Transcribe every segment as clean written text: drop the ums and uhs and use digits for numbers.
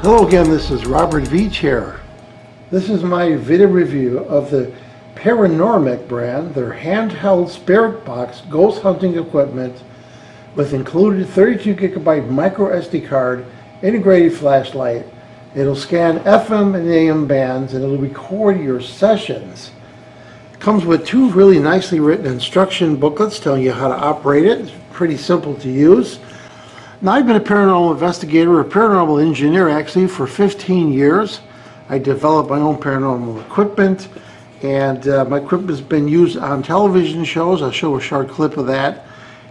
Hello again, this is Robert Veach here. This is my video review of the Paranormic brand, their handheld spirit box ghost hunting equipment with included 32 gigabyte micro SD card, integrated flashlight. It'll scan FM and AM bands and it'll record your sessions. It comes with two really nicely written instruction booklets telling you how to operate it. It's pretty simple to use. Now, I've been a paranormal investigator, a paranormal engineer actually, for 15 years. I developed my own paranormal equipment, and my equipment has been used on television shows. I'll show a short clip of that.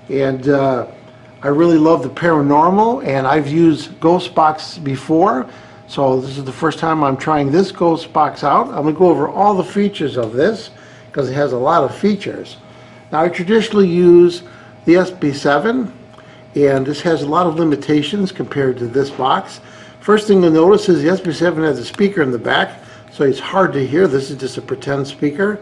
And I really love the paranormal, and I've used ghost boxes before, so this is the first time I'm trying this ghost box out. I'm going to go over all the features of this because it has a lot of features. Now, I traditionally use the SB7. And this has a lot of limitations compared to this box. First thing you'll notice is the SB7 has a speaker in the back, so it's hard to hear. This is just a pretend speaker.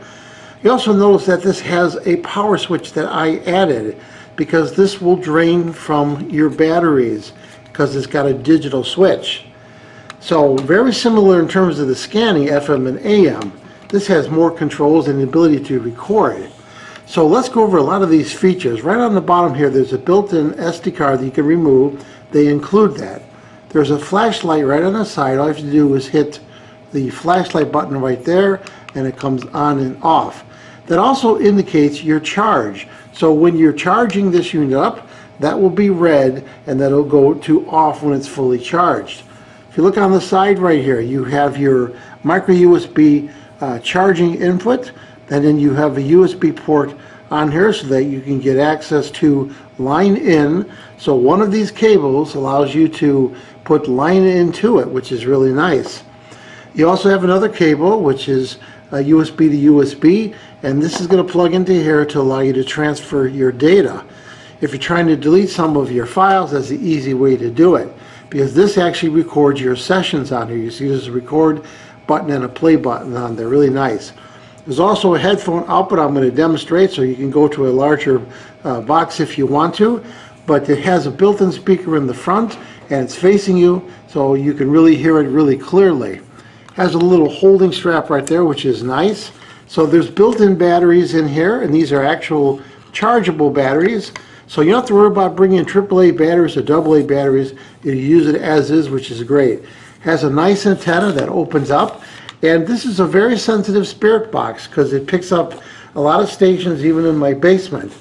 You also notice that this has a power switch that I added because this will drain from your batteries because it's got a digital switch. So very similar in terms of the scanning FM and AM. This has more controls and the ability to record. So let's go over a lot of these features. Right on the bottom here, there's a built-in SD card that you can remove. They include that. There's a flashlight right on the side. All you have to do is hit the flashlight button right there, and it comes on and off. That also indicates your charge. So when you're charging this unit up, that will be red, and that'll go to off when it's fully charged. If you look on the side right here, you have your micro USB charging input. And then you have a USB port on here so that you can get access to line in. So one of these cables allows you to put line into it, which is really nice. You also have another cable, which is a USB to USB, and this is going to plug into here to allow you to transfer your data. If you're trying to delete some of your files, that's the easy way to do it, because this actually records your sessions on here. You see there's a record button and a play button on there, really nice. There's also a headphone output I'm going to demonstrate, so you can go to a larger box if you want to, but it has a built-in speaker in the front and it's facing you, so you can really hear it really clearly. It has a little holding strap right there, which is nice. So there's built-in batteries in here, and these are actual chargeable batteries, so you don't have to worry about bringing in AAA batteries or AA batteries. You use it as is, which is great. It has a nice antenna that opens up. And this is a very sensitive spirit box because it picks up a lot of stations even in my basement.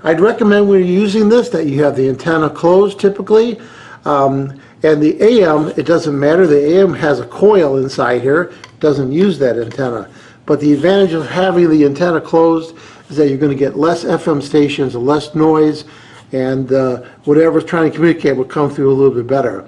I'd recommend when you're using this that you have the antenna closed typically. And the AM, it doesn't matter. The AM has a coil inside here. It doesn't use that antenna. But the advantage of having the antenna closed is that you're going to get less FM stations, less noise, and whatever's trying to communicate will come through a little bit better.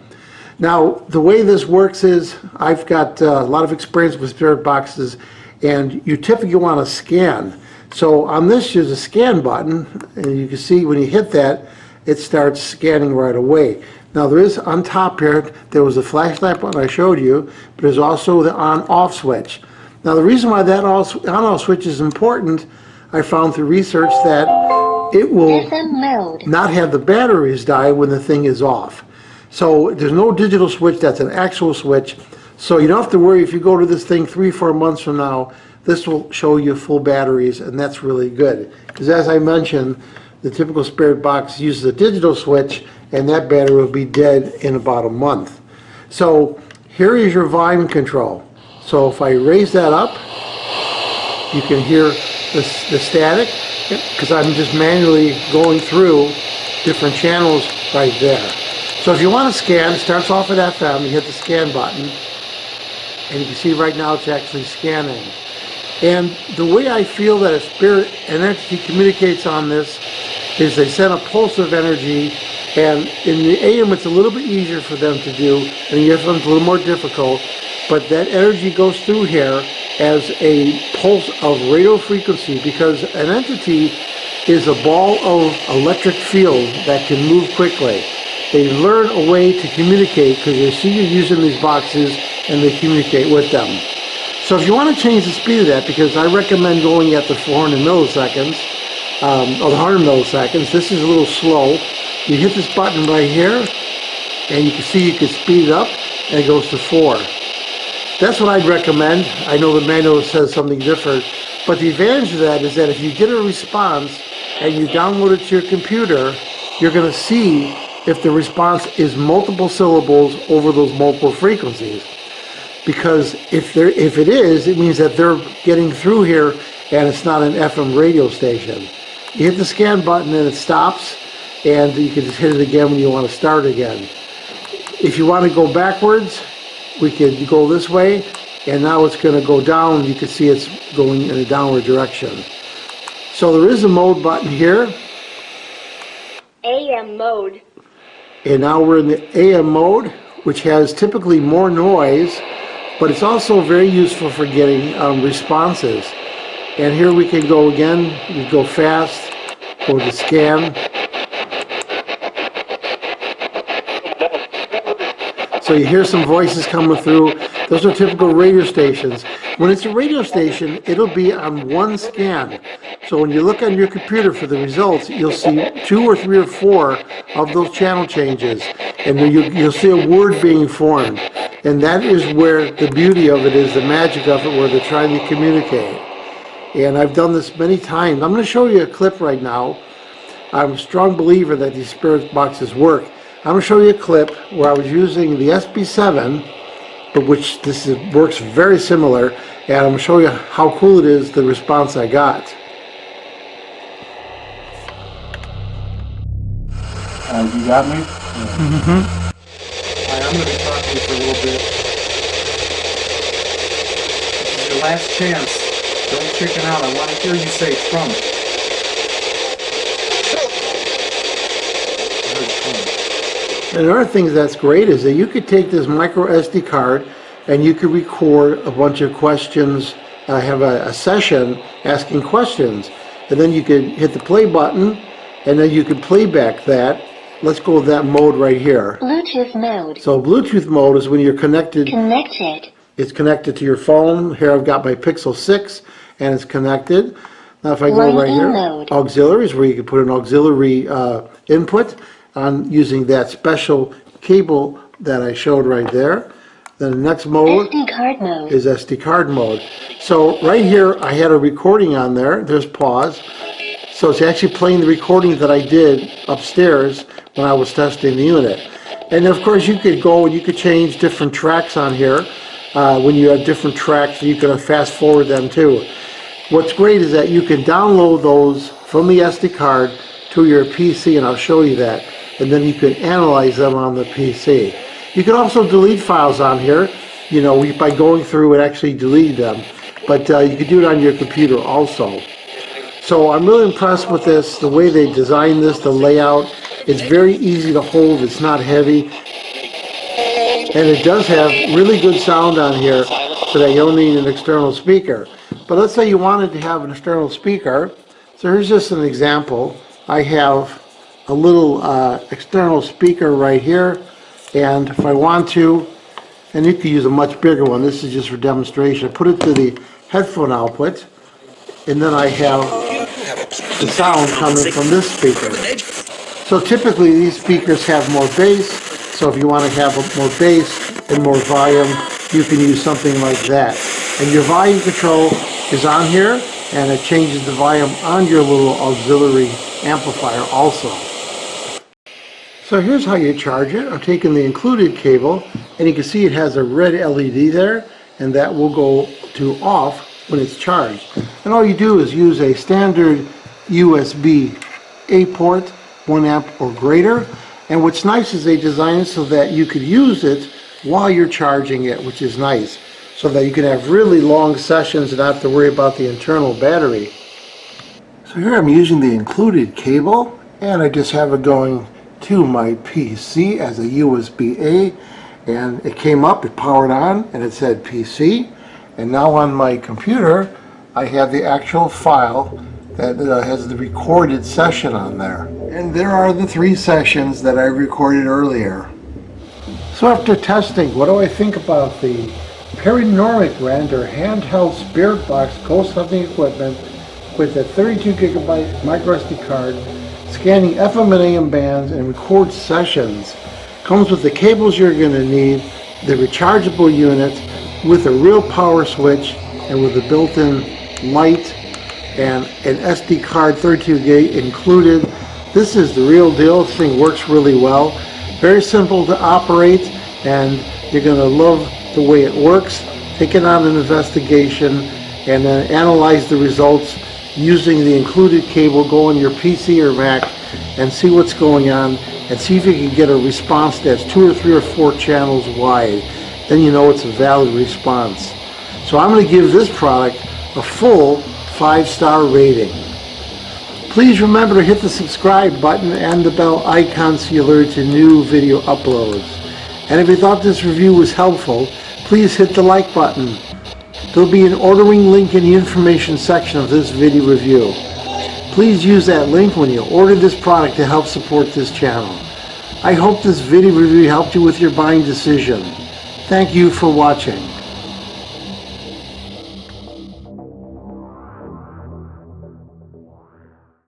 Now, the way this works is I've got a lot of experience with spirit boxes, and you typically want to scan. So on this, there's a scan button, and you can see when you hit that, it starts scanning right away. Now, there is on top here, there was a flashlight button I showed you, but there's also the on-off switch. Now, the reason why that on-off switch is important, I found through research that it will not have the batteries die when the thing is off. So there's no digital switch, that's an actual switch. So you don't have to worry if you go to this thing 3-4 months from now, this will show you full batteries, and that's really good. Because as I mentioned, the typical spirit box uses a digital switch, and that battery will be dead in about a month. So here is your volume control. So if I raise that up, you can hear the static, because I'm just manually going through different channels right there. So if you want to scan, it starts off at FM, you hit the scan button, and you can see right now it's actually scanning. And the way I feel that a spirit, an entity communicates on this is they send a pulse of energy, and in the AM it's a little bit easier for them to do, and in the FM it's a little more difficult, but that energy goes through here as a pulse of radio frequency, because an entity is a ball of electric field that can move quickly. They learn a way to communicate because they see you using these boxes and they communicate with them. So if you want to change the speed of that, because I recommend going at the 400 milliseconds, or the 100 milliseconds, this is a little slow. You hit this button right here, and you can see you can speed it up. and it goes to 4. That's what I'd recommend. I know the manual says something different, but the advantage of that is that if you get a response and you download it to your computer, you're going to see if the response is multiple syllables over those multiple frequencies. Because if it is, it means that they're getting through here and it's not an FM radio station. You hit the scan button and it stops, and you can just hit it again when you want to start again. If you want to go backwards, we could go this way, and now it's going to go down. You can see it's going in a downward direction. So there is a mode button here. AM mode. And now we're in the AM mode, which has typically more noise, but it's also very useful for getting responses. And here we can go again. We go fast, go to scan. So you hear some voices coming through. Those are typical radio stations. When it's a radio station, it'll be on one scan. So when you look on your computer for the results, you'll see 2 or 3 or 4 of those channel changes, and you'll see a word being formed. And that is where the beauty of it is, the magic of it, where they're trying to communicate. And I've done this many times. I'm going to show you a clip right now. I'm a strong believer that these spirit boxes work. I'm going to show you a clip where I was using the SB7, but which works very similar, and I'm going to show you how cool it is, the response I got. You got me? Mm-hmm. Alright, I'm going to be talking for a little bit. This is your last chance. Don't chicken out. I want to hear you say Trump. And another thing that's great is that you could take this micro SD card and you could record a bunch of questions, have a session asking questions, and then you could hit the play button and then you could play back that. Let's go with that mode right here. Bluetooth mode. So Bluetooth mode is when you're connected. Connected. It's connected to your phone. Here I've got my Pixel 6 and it's connected. Now if I go right here, mode. auxiliary is where you can put an auxiliary input on using that special cable that I showed right there. Then the next mode SD card mode. is SD card mode. So right here I had a recording on there. There's pause. So it's actually playing the recording that I did upstairs when I was testing the unit. And of course you could go and you could change different tracks on here. When you have different tracks, you can fast forward them too. What's great is that you can download those from the SD card to your PC, and I'll show you that. And then you can analyze them on the PC. You can also delete files on here, you know, by going through and actually delete them. But you can do it on your computer also. So I'm really impressed with this, the way they designed this, the layout. It's very easy to hold, it's not heavy. And it does have really good sound on here, so that you don't need an external speaker. But let's say you wanted to have an external speaker. So here's just an example. I have a little external speaker right here, and if I want to, and you could use a much bigger one, this is just for demonstration, I put it to the headphone output, and then I have the sound coming from this speaker. So typically these speakers have more bass, so if you want to have more bass and more volume, you can use something like that. And your volume control is on here, and it changes the volume on your little auxiliary amplifier also. So here's how you charge it. I'm taking the included cable, and you can see it has a red LED there, and that will go to off when it's charged. And all you do is use a standard USB-A port, 1 amp or greater. And what's nice is they designed it so that you could use it while you're charging it, which is nice, so that you can have really long sessions and not have to worry about the internal battery. So here I'm using the included cable, and I just have it going to my PC as a USB-A, and it came up, it powered on, and it said PC. And now on my computer I have the actual file that has the recorded session on there. And there are the 3 sessions that I recorded earlier. So after testing, what do I think about the Paranormic brand or handheld spirit box ghost hunting equipment with a 32 gigabyte micro SD card, scanning FM and AM bands and record sessions? Comes with the cables you're going to need, the rechargeable unit with a real power switch and with a built-in light and an SD card 32 gig included. This is the real deal. This thing works really well. Very simple to operate, and you're going to love the way it works. Take it on an investigation and then analyze the results using the included cable. Go on your PC or Mac and see what's going on, and see if you can get a response that's 2 or 3 or 4 channels wide. Then you know it's a valid response. So I'm going to give this product a full 5-star rating. Please remember to hit the subscribe button and the bell icon so you're alerted to new video uploads. And if you thought this review was helpful, please hit the like button. There'll be an ordering link in the information section of this video review. Please use that link when you order this product to help support this channel. I hope this video review helped you with your buying decision. Thank you for watching.